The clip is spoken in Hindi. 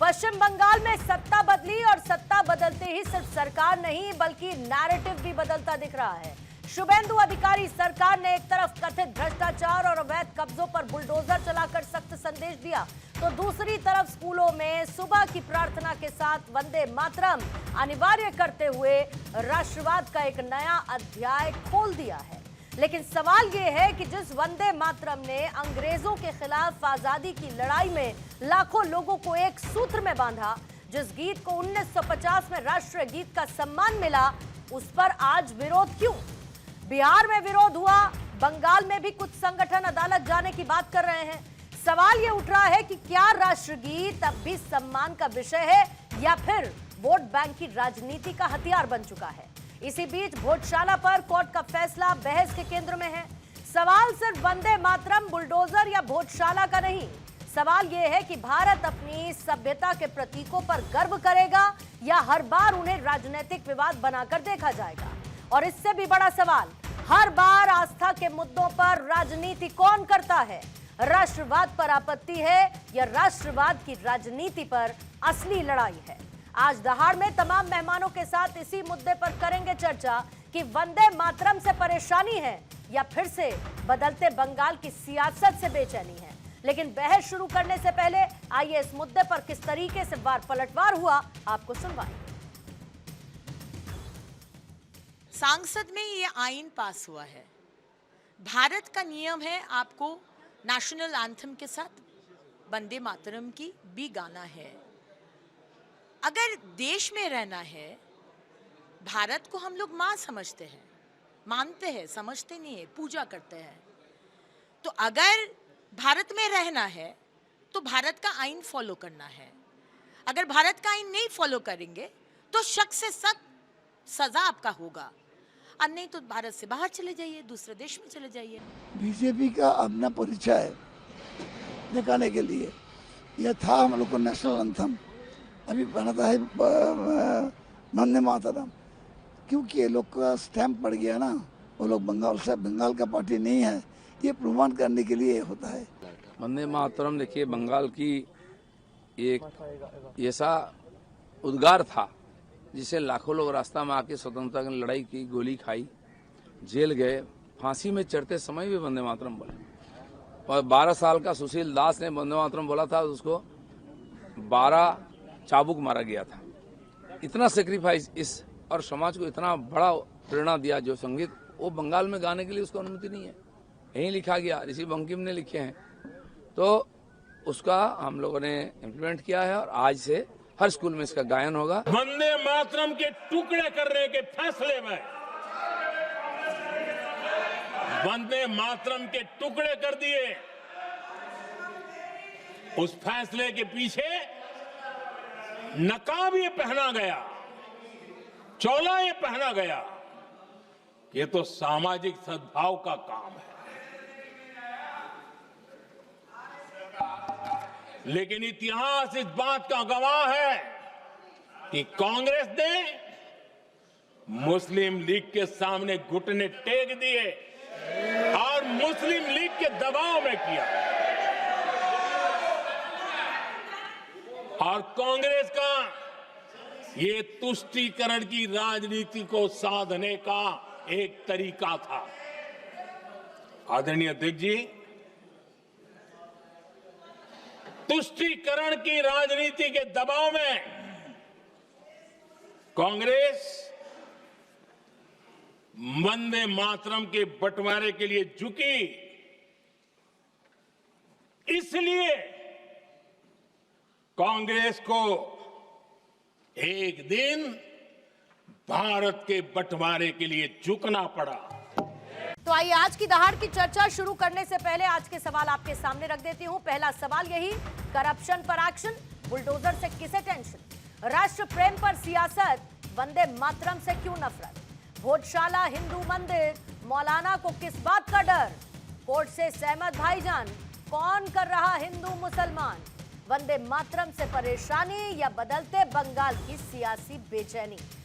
पश्चिम बंगाल में सत्ता बदली और सत्ता बदलते ही सिर्फ सरकार नहीं बल्कि नैरेटिव भी बदलता दिख रहा है। शुभेंदु अधिकारी सरकार ने एक तरफ कथित भ्रष्टाचार और अवैध कब्जों पर बुलडोजर चलाकर सख्त संदेश दिया, तो दूसरी तरफ स्कूलों में सुबह की प्रार्थना के साथ वंदे मातरम अनिवार्य करते हुए राष्ट्रवाद का एक नया अध्याय खोल दिया है। लेकिन सवाल यह है कि जिस वंदे मातरम ने अंग्रेजों के खिलाफ आजादी की लड़ाई में लाखों लोगों को एक सूत्र में बांधा, जिस गीत को 1950 में राष्ट्रीय गीत का सम्मान मिला, उस पर आज विरोध क्यों? बिहार में विरोध हुआ, बंगाल में भी कुछ संगठन अदालत जाने की बात कर रहे हैं। सवाल यह उठ रहा है कि क्या राष्ट्रगीत अब भी सम्मान का विषय है या फिर वोट बैंक की राजनीति का हथियार बन चुका है। इसी बीच भोजशाला पर कोर्ट का फैसला बहस के केंद्र में है। सवाल सिर्फ वंदे मातरम, बुलडोजर या भोजशाला का नहीं, सवाल यह है कि भारत अपनी सभ्यता के प्रतीकों पर गर्व करेगा या हर बार उन्हें राजनीतिक विवाद बनाकर देखा जाएगा। और इससे भी बड़ा सवाल, हर बार आस्था के मुद्दों पर राजनीति कौन करता है? राष्ट्रवाद पर आपत्ति है या राष्ट्रवाद की राजनीति पर असली लड़ाई है? आज दहाड़ में तमाम मेहमानों के साथ इसी मुद्दे पर करेंगे चर्चा कि वंदे मातरम से परेशानी है या फिर से बदलते बंगाल की सियासत से बेचैनी है। लेकिन बहस शुरू करने से पहले आइए इस मुद्दे पर किस तरीके से वार पलटवार हुआ आपको सुनवाएं। संसद में ये आइन पास हुआ है। भारत का नियम है आपको नेशनल एंथम के साथ वंदे मातरम की भी गाना है। अगर देश में रहना है, भारत को हम लोग माँ समझते हैं, मानते हैं, समझते नहीं है, पूजा करते हैं। तो अगर भारत में रहना है तो भारत का आइन फॉलो करना है। अगर भारत का आइन नहीं फॉलो करेंगे तो सख्त से सख्त सजा आपका होगा, और नहीं तो भारत से बाहर चले जाइए, दूसरे देश में चले जाइए। बीजेपी का अपना परिचय दिखाने के लिए यह था हम लोग को नेशनल एंथम, अभी बनता है वंदे मातरम, क्योंकि ये लोग का स्टैम्प पड़ गया ना, वो लोग बंगाल का पार्टी नहीं है, ये प्रमाण करने के लिए होता है। वंदे मातरम देखिए बंगाल की एक ऐसा उद्गार था जिसे लाखों लोग रास्ता में आके स्वतंत्रता की लड़ाई की, गोली खाई, जेल गए, फांसी में चढ़ते समय भी वंदे मातरम बोले। और 12 साल का सुशील दास ने वंदे मातरम बोला था, उसको 12 चाबुक मारा गया था। इतना सेक्रीफाइस इस और समाज को इतना बड़ा प्रेरणा दिया जो संगीत वो बंगाल में गाने के लिए उसको अनुमति नहीं है, यहीं लिखा गया, ऋषि बंकिम ने लिखे हैं। तो उसका हम लोगों ने इम्प्लीमेंट किया है और आज से हर स्कूल में इसका गायन होगा। वंदे मातरम के टुकड़े करने के फैसले में, वंदे मातरम के टुकड़े कर दिए, उस फैसले के पीछे नकाब ये पहना गया, चोला ये पहना गया, ये तो सामाजिक सद्भाव का काम है। लेकिन इतिहास इस बात का गवाह है कि कांग्रेस ने मुस्लिम लीग के सामने घुटने टेक दिए और मुस्लिम लीग के दबाव में किया, और कांग्रेस का ये तुष्टीकरण की राजनीति को साधने का एक तरीका था। आदरणीय अध्यक्ष जी, तुष्टीकरण की राजनीति के दबाव में कांग्रेस वंदे मातरम के बंटवारे के लिए झुकी। इसलिए कांग्रेस को एक दिन भारत के बंटवारे के लिए झुकना पड़ा। तो आइए आज की दहाड़ की चर्चा शुरू करने से पहले आज के सवाल आपके सामने रख देती हूं। पहला सवाल यही, करप्शन पर एक्शन, बुलडोजर से किसे टेंशन? राष्ट्र प्रेम पर सियासत, वंदे मातरम से क्यों नफरत? भोजशाला हिंदू मंदिर, मौलाना को किस बात का डर? कोर्ट से सहमत भाईजान, कौन कर रहा हिंदू मुसलमान? वंदे मातरम से परेशानी या बदलते बंगाल की सियासी बेचैनी?